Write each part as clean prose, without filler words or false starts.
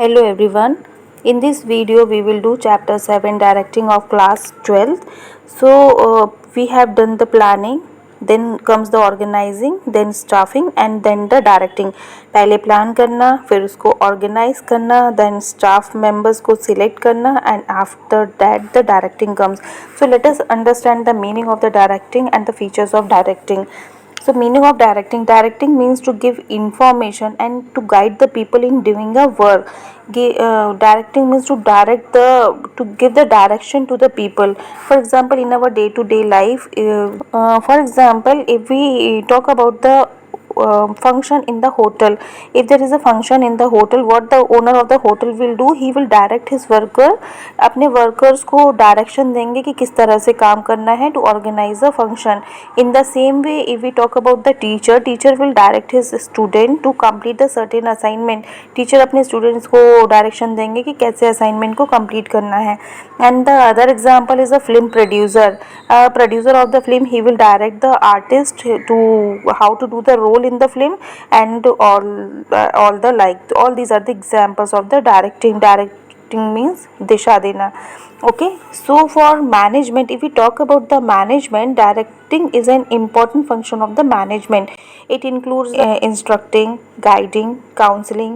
Hello everyone. In this video we will do chapter 7 directing of class 12th. We have done the planning, then comes the organizing, then staffing and then the directing. पहले plan करना, फिर उसको organise करना, then staff members को select करना and after that the directing comes. So let us understand the meaning of the directing and the features of directing. So meaning of directing means to give information and to guide the people in doing a work. Directing means to give the direction to the people. For example, in our day to day life, for example, if we talk about the function in the hotel, if there is a function in the hotel, what the owner of the hotel will do, he will direct his worker, अपने workers को direction देंगे कि किस तरह से काम करना है to organise a function. In the same way if we talk about the teacher, teacher will direct his student to complete the certain assignment. Teacher अपने स्टूडेंट्स को डायरेक्शन देंगे कि कैसे असाइनमेंट को कंप्लीट करना है. And the other example is a film producer. Producer of the film, he will direct the artist to how to do the role in the film and all the like all these are the examples of the directing means disha dena. Okay, so for management, if we talk about the management, directing is an important function of the management. It includes instructing, guiding, counseling,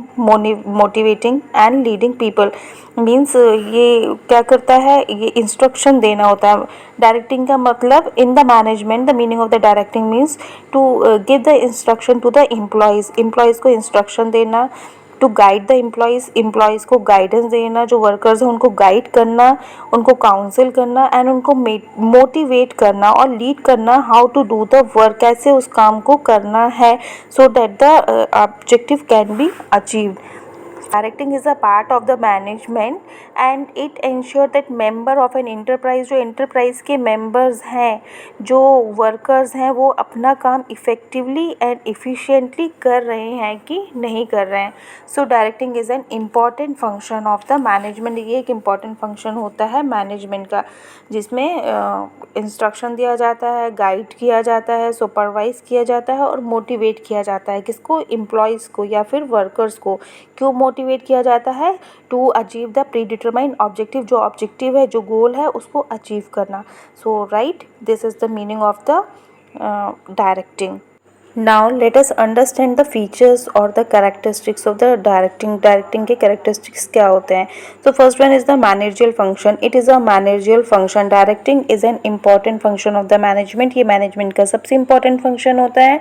motivating and leading people. Means ये क्या करता है, ये instruction देना होता है. Directing का मतलब in the management, the meaning of the directing means to give the instruction to the employees को इंस्ट्रक्शन देना. टू गाइड द एम्प्लॉयज़ को गाइडेंस देना. जो वर्कर्स हैं उनको गाइड करना, उनको काउंसिल करना एंड उनको मोटिवेट करना और लीड करना how to do the work, कैसे उस काम को करना है so that the objective can be achieved. Directing is a part of the management and it ensure that member of an enterprise, जो enterprise के members हैं, जो workers हैं, वो अपना काम effectively and efficiently कर रहे हैं कि नहीं कर रहे हैं. So directing is an important function of the management. ये एक important function होता है management का, जिसमें इंस्ट्रक्शन दिया जाता है, गाइड किया जाता है, सुपरवाइज किया जाता है और मोटिवेट किया जाता है. किसको? एम्प्लॉयज़ को या फिर वर्कर्स को. क्यों मोटिवेट किया जाता है? To achieve the predetermined objective. जो ऑब्जेक्टिव है, जो गोल है, उसको अचीव करना. So right, this is the meaning of the directing. Now let us understand the features or the characteristics of the directing. Directing के characteristics क्या होते हैं? So first one is the managerial function. It is a managerial function. Directing is an important function of the management. ये management का सबसे important function होता है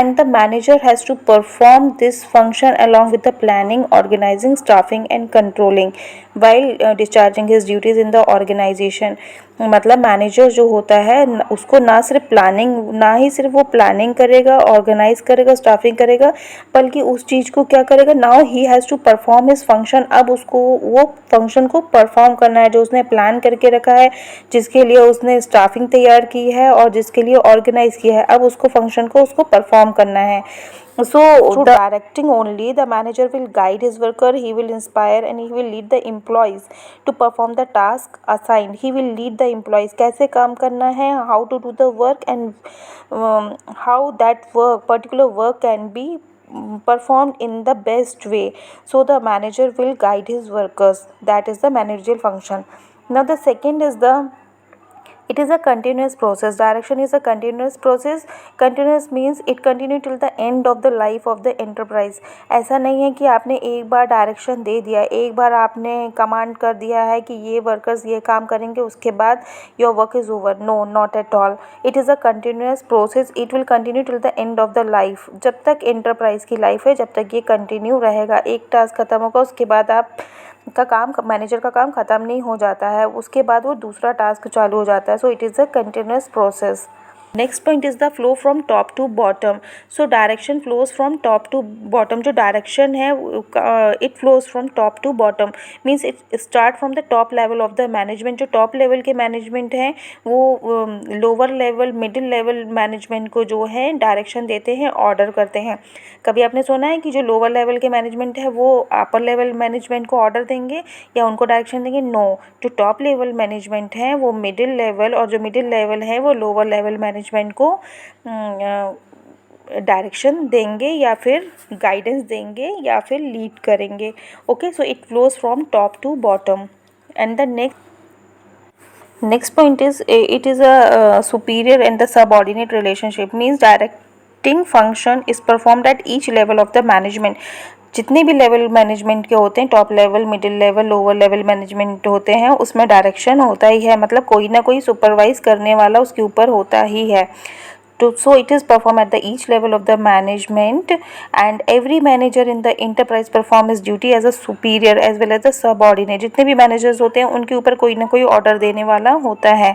and the manager has to perform this function along with the planning, organizing, staffing and controlling while discharging his duties in the organization. मतलब manager जो होता है उसको ना ही सिर्फ वो प्लानिंग करेगा, ऑर्गेनाइज करेगा, स्टाफिंग करेगा, बल्कि उस चीज़ को क्या करेगा, now he has to perform his function. अब उसको वो फंक्शन को परफॉर्म करना है जो उसने प्लान करके रखा है, जिसके लिए उसने स्टाफिंग तैयार की है और जिसके लिए ऑर्गेनाइज किया है. अब उसको फंक्शन को उसको परफॉर्म करना है. So through directing only, the manager will guide his worker, he will inspire and he will lead the employees to perform the task assigned. He will lead the employees कैसे काम करना है, how to do the work and how that particular work can be performed in the best way. So the manager will guide his workers. That is the managerial function. Now the second is it is a continuous process. Direction is a continuous process. Continuous means it continue till the end of the life of the enterprise. ऐसा नहीं है कि आपने एक बार direction दे दिया, एक बार आपने command कर दिया है कि ये वर्कर्स ये काम करेंगे, उसके बाद your work is over. No, not at all. It is a continuous process. It will continue till the end of the life. जब तक एंटरप्राइज की लाइफ है, जब तक ये कंटिन्यू रहेगा. एक टास्क खत्म होगा, उसके बाद मैनेजर का काम ख़त्म नहीं हो जाता है, उसके बाद वो दूसरा टास्क चालू हो जाता है. So it is a continuous process. Next point is the flow from top to bottom. So direction flows from top to bottom. जो डायरेक्शन है it flows from top to bottom means it start from the top level of the management. जो top level के management हैं वो lower level, middle level management को जो है direction देते हैं, ऑर्डर करते हैं. कभी आपने सुना है कि जो लोअर लेवल के मैनेजमेंट है वो अपर लेवल मैनेजमेंट को ऑर्डर देंगे या उनको डायरेक्शन देंगे? नो. जो टॉप लेवल मैनेजमेंट है वो मिडिल लेवल और जो मिडिल लेवल है वो लोअर लेवल मैनेजमेंट को डायरेक्शन देंगे या फिर गाइडेंस देंगे या फिर लीड करेंगे. Okay, so it flows from top to bottom. And the next point is it is a superior and the subordinate relationship. Means directing function is performed at each level of the management. जितने भी level management के होते हैं, top level, middle level, lower level management होते हैं, उसमें direction होता ही है. मतलब कोई ना कोई सुपरवाइज करने वाला उसके ऊपर होता ही है. So it is performed at the each level of the management, and every manager in the enterprise perform his duty as a superior as well as the subordinate. जितने भी managers होते हैं उनके ऊपर कोई ना कोई order देने वाला होता है.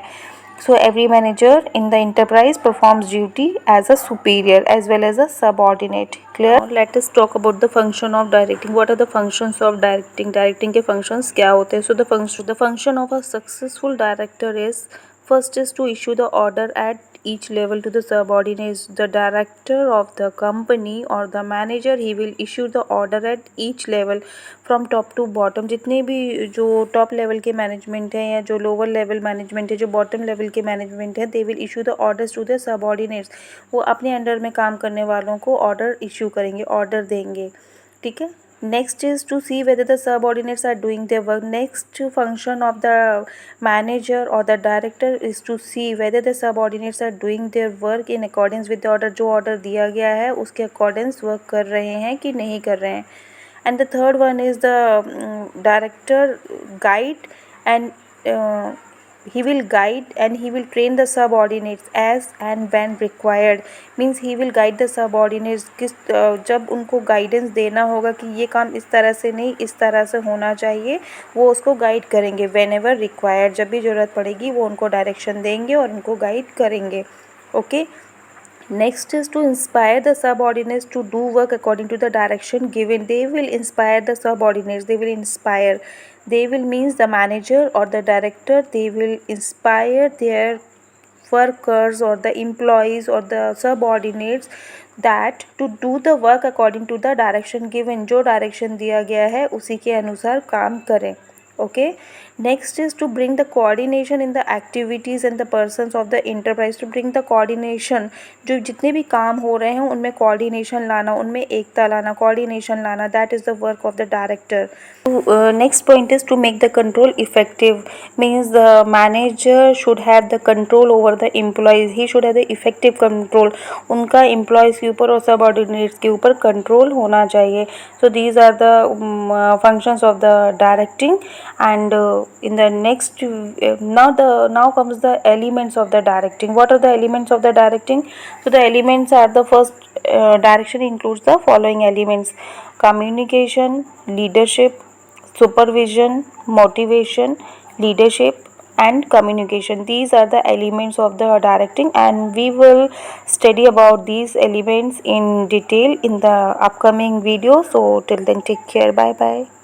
So every manager in the enterprise performs duty as a superior as well as a subordinate. Clear? Now let us talk about the function of directing. What are the functions of directing? Directing के functions क्या होते हैं? So the function of a successful director is, first is to issue the order at each level to the subordinates. The director of the company or the manager, he will issue the order at each level from top to bottom. जितने भी जो top level के management है या जो lower level management है, जो bottom level के management है, they will issue the orders to the subordinates. वो अपने under में काम करने वालों को order issue करेंगे, order देंगे. ठीक है. Next is to see whether the subordinates are doing their work. Next function of the manager or the director is to see whether the subordinates are doing their work in accordance with the order. जो order दिया गया है उसके accordance work कर रहे हैं कि नहीं कर रहे हैं. And the third one is the director guide and he will guide and he will train the subordinates as and when required. Means he will guide the subordinates. किस जब उनको guidance देना होगा कि ये काम इस तरह से नहीं इस तरह से होना चाहिए, वो उसको guide करेंगे. whenever required, जब भी ज़रूरत पड़ेगी वो उनको direction देंगे और उनको guide करेंगे. Okay. Next is to inspire the subordinates to do work according to the direction given. They will inspire the subordinates. They will inspire. They will means the manager or the director. They will inspire their workers or the employees or the subordinates that to do the work according to the direction given. जो direction दिया गया है उसी के अनुसार काम करें. Okay. Next is to bring the coordination in the activities and the persons of the enterprise. To bring the coordination, जो जितने भी काम हो रहे हैं उनमें coordination लाना, उनमें एकता लाना, coordination लाना, that is the work of the director. Next point is to make the control effective. Means the manager should have the control over the employees. He should have the effective control. उनका employees के ऊपर और subordinates के ऊपर control होना चाहिए. So these are the functions of the directing. And in the next now comes the elements of the directing. What are the elements of the directing? So the elements are the first direction includes the following elements: communication, leadership, supervision, motivation, leadership and communication. These are the elements of the directing, and we will study about these elements in detail in the upcoming video. So till then, take care. Bye bye.